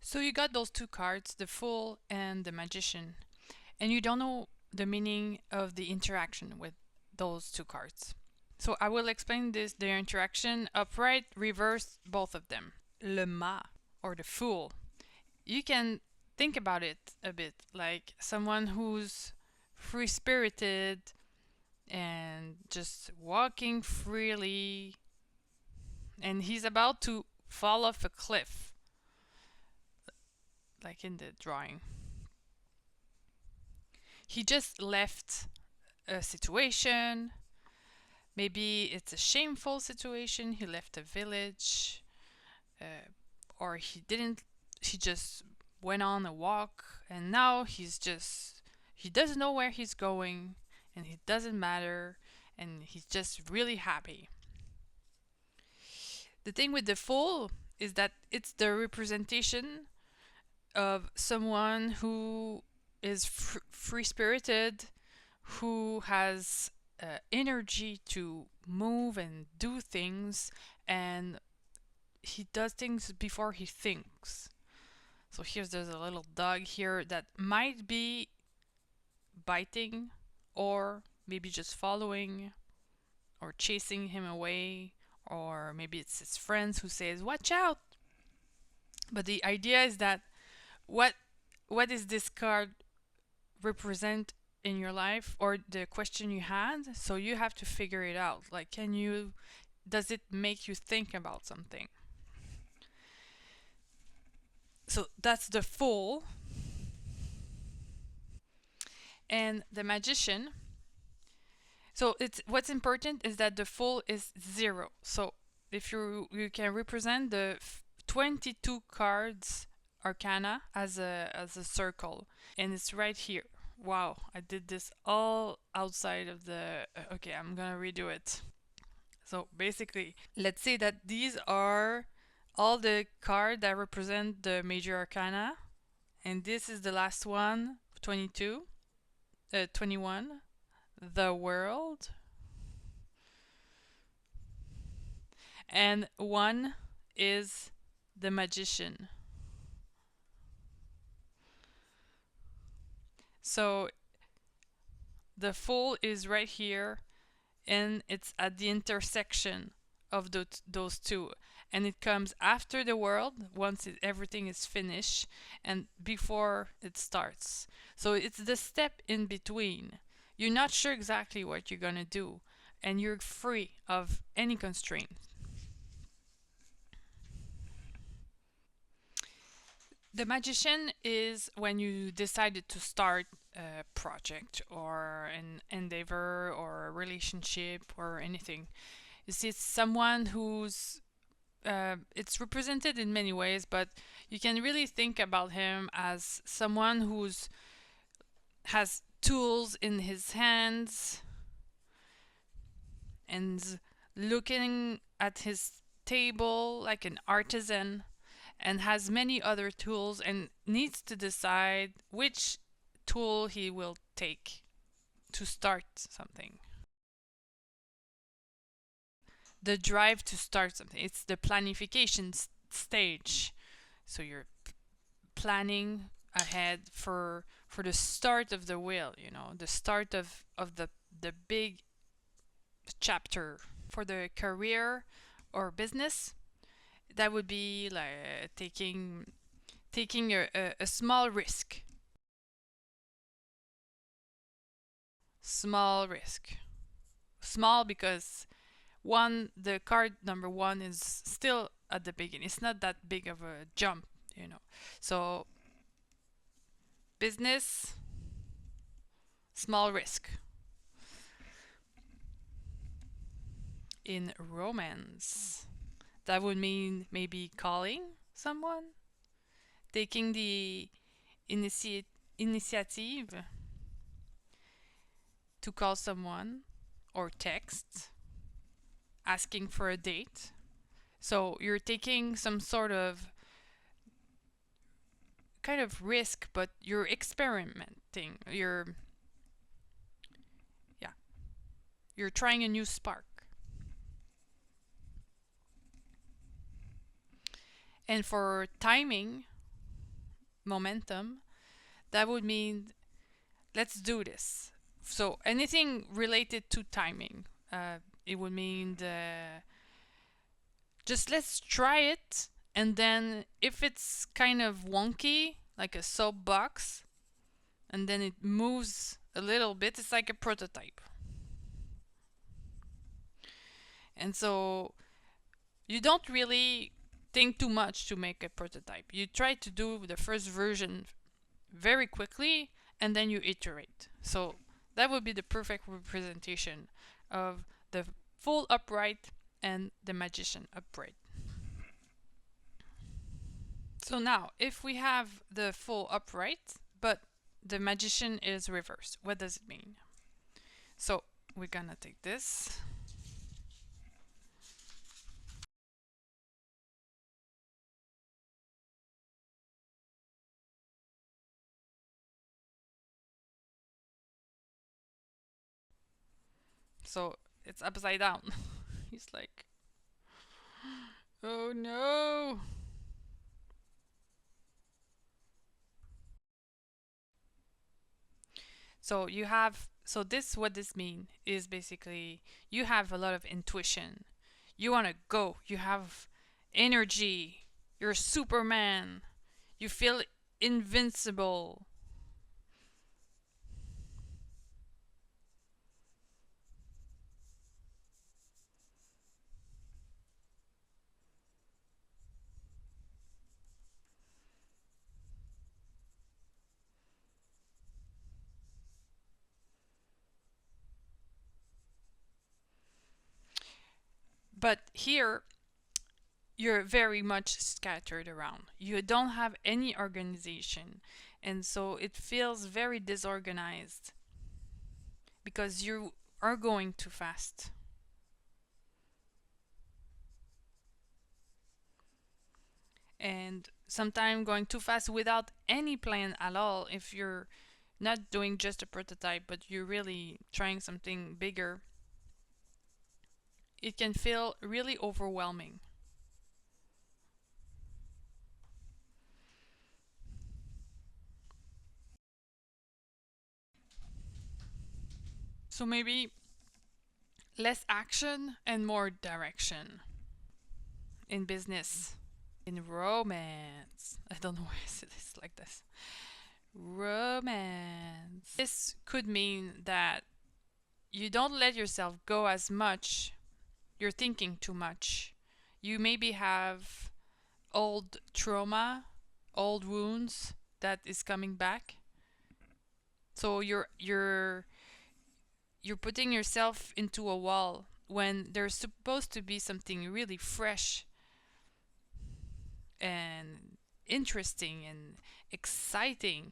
So you got those two cards, the Fool and the Magician, and you don't know the meaning of the interaction with those two cards. So I will explain their interaction upright, reverse, both of them. Le Mât, or the Fool. You can think about it a bit like someone who's free spirited and just walking freely, and he's about to fall off a cliff, like in the drawing. He just left a situation. Maybe it's a shameful situation. He left a village, or he didn't. He just went on a walk, and now he doesn't know where he's going, and it doesn't matter, and he's just really happy. The thing with the Fool is that it's the representation of someone who is free spirited, who has energy to move and do things, and he does things before he thinks. So there's a little dog here that might be biting, or maybe just following or chasing him away, or maybe it's his friends who says watch out. But the idea is that what what is this card represent in your life, or the question you had, so you have to figure it out. Like, does it make you think about something? So that's the Fool. And the Magician, so it's what's important is that the Fool is 0. So if you can represent the 22 cards arcana as a circle, and it's right here. Wow, I did this all outside of the okay, I'm gonna redo it. So basically, let's say that these are all the cards that represent the major arcana, and this is the last one, 22, 21, the world, and 1 is the magician. So the Fool is right here, and it's at the intersection of those two, and it comes after the world, once everything is finished and before it starts. So it's the step in between. You're not sure exactly what you're gonna do, and you're free of any constraint. The magician is when you decided to start a project or an endeavor or a relationship or anything. You see, it's someone who's it's represented in many ways, but you can really think about him as someone who's has tools in his hands and looking at his table like an artisan, and has many other tools and needs to decide which tool he will take to start something. The drive to start something, it's the planification stage. So you're planning ahead for the start of the wheel, the start of the big chapter. For the career or business, that would be like taking a small risk. Small risk. Small because the card number 1 is still at the beginning. It's not that big of a jump. So business, small risk. In romance, that would mean maybe calling someone, taking the initiative to call someone, or text, asking for a date. So you're taking some sort of kind of risk, but you're experimenting. You're trying a new spark. And for timing, momentum, that would mean let's do this. So anything related to timing, it would mean just let's try it, and then if it's kind of wonky, like a soapbox, and then it moves a little bit, it's like a prototype. And so you don't really think too much to make a prototype. You try to do the first version very quickly, and then you iterate. So that would be the perfect representation of the full upright and the magician upright. So now, if we have the full upright, but the magician is reversed, what does it mean? So we're gonna take this. So it's upside down. He's like, oh no. So you have, so this, what this mean is basically you have a lot of intuition. You want to go. You have energy. You're Superman. You feel invincible. But here, you're very much scattered around. You don't have any organization. And so it feels very disorganized because you are going too fast. And sometimes going too fast without any plan at all, if you're not doing just a prototype, but you're really trying something bigger, it can feel really overwhelming. So maybe less action and more direction in business, in romance. I don't know why I say this like this. Romance. This could mean that you don't let yourself go as much. You're thinking too much. You maybe have old trauma, old wounds that is coming back. So you're putting yourself into a wall when there's supposed to be something really fresh and interesting and exciting.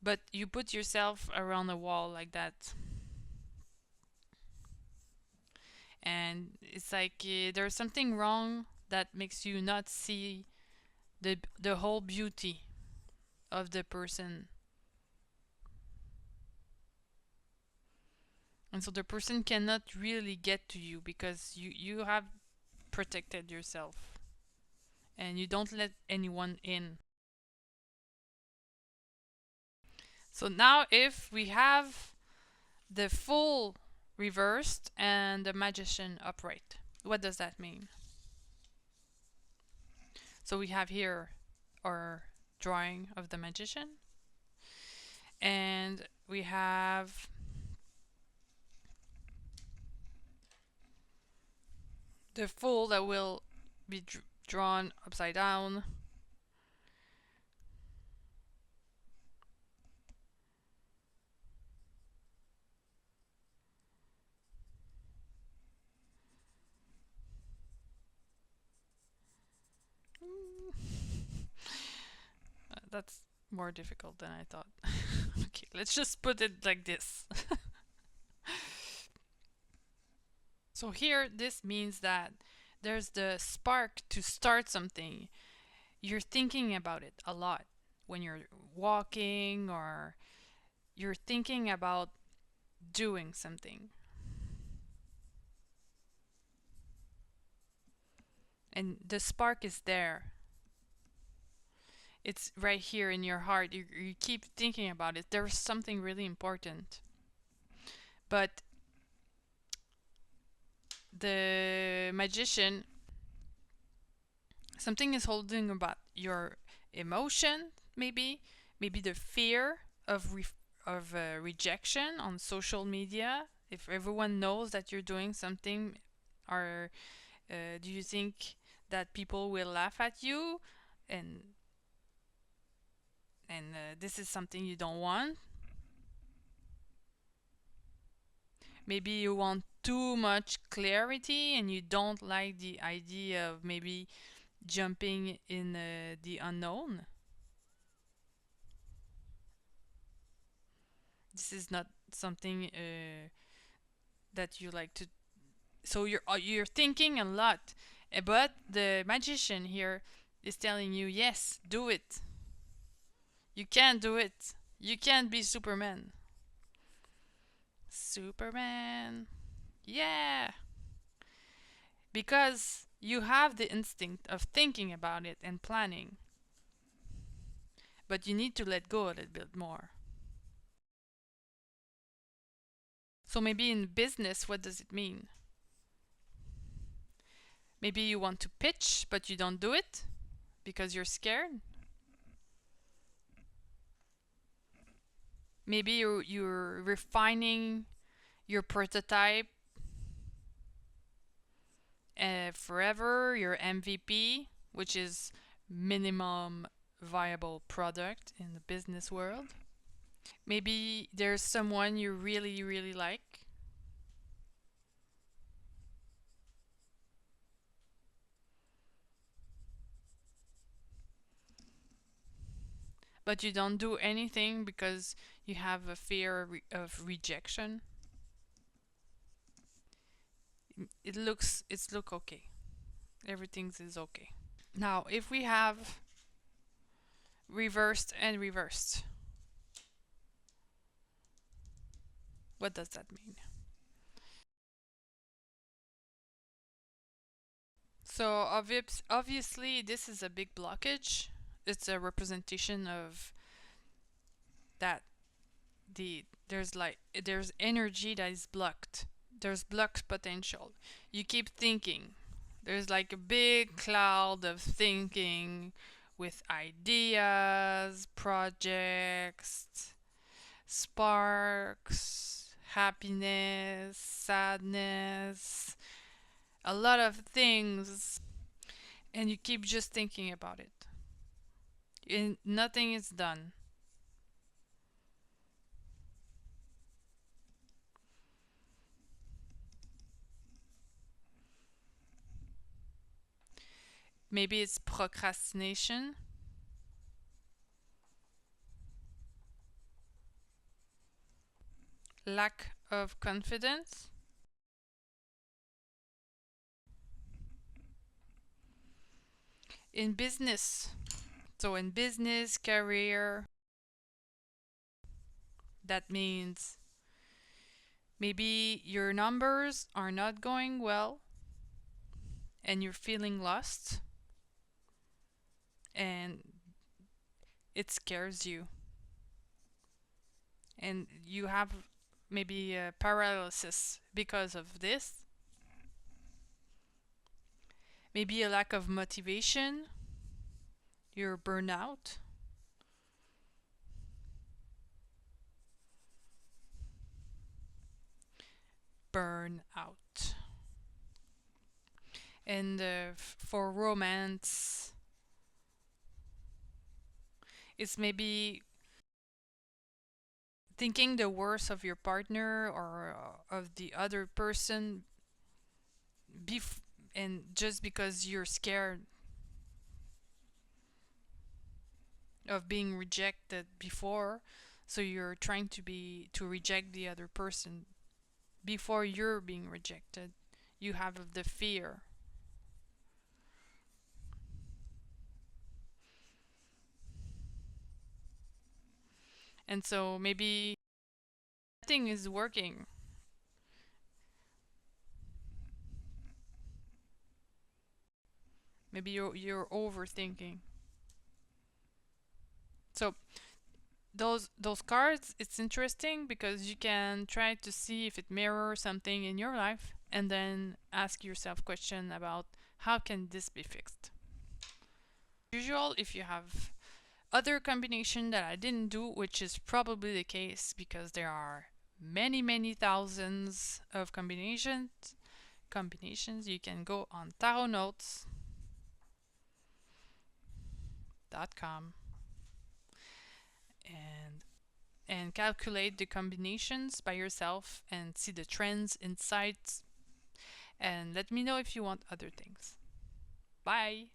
But you put yourself around a wall like that. And it's like there's something wrong that makes you not see the whole beauty of the person. And so the person cannot really get to you because you have protected yourself and you don't let anyone in. So now if we have the full reversed and the magician upright, what does that mean? So we have here our drawing of the magician, and we have the full that will be drawn upside down. That's more difficult than I thought. Okay, let's just put it like this. So here, this means that there's the spark to start something. You're thinking about it a lot when you're walking, or you're thinking about doing something. And the spark is there. It's right here in your heart. You keep thinking about it. There's something really important. But the magician, something is holding about your emotion, maybe the fear of rejection on social media. If everyone knows that you're doing something, or do you think that people will laugh at you, and this is something you don't want? Maybe you want too much clarity and you don't like the idea of maybe jumping in the unknown. This is not something that you like to. So you're thinking a lot, but the magician here is telling you, yes, do it. You can do it. You can be Superman. Superman. Yeah. Because you have the instinct of thinking about it and planning, but you need to let go a little bit more. So maybe in business, what does it mean? Maybe you want to pitch, but you don't do it because you're scared. Maybe you're refining your prototype forever, your MVP, which is minimum viable product in the business world. Maybe there's someone you really, really like, but you don't do anything because you have a fear of rejection. It's look okay. Everything is okay. Now, if we have reversed and reversed, what does that mean? So obviously, this is a big blockage. It's a representation of that there's energy that is blocked. There's blocked potential. You keep thinking. There's like a big cloud of thinking with ideas, projects, sparks, happiness, sadness, a lot of things, and you keep just thinking about it. And nothing is done. Maybe it's procrastination. Lack of confidence. In business. So, in business, career, that means maybe your numbers are not going well and you're feeling lost and it scares you. And you have maybe a paralysis because of this. Maybe a lack of motivation. You're burnout. Burnout. And for romance, it's maybe thinking the worst of your partner or of the other person bef- and just because you're scared of being rejected before, so you're trying to reject the other person before you're being rejected. You have the fear. And so maybe nothing is working. Maybe you're overthinking. So those cards, it's interesting because you can try to see if it mirrors something in your life, and then ask yourself question about how can this be fixed. Usual, if you have other combination that I didn't do, which is probably the case because there are many thousands of combinations, you can go on tarotnotes.com and calculate the combinations by yourself and see the trends, insights, and let me know if you want other things. Bye!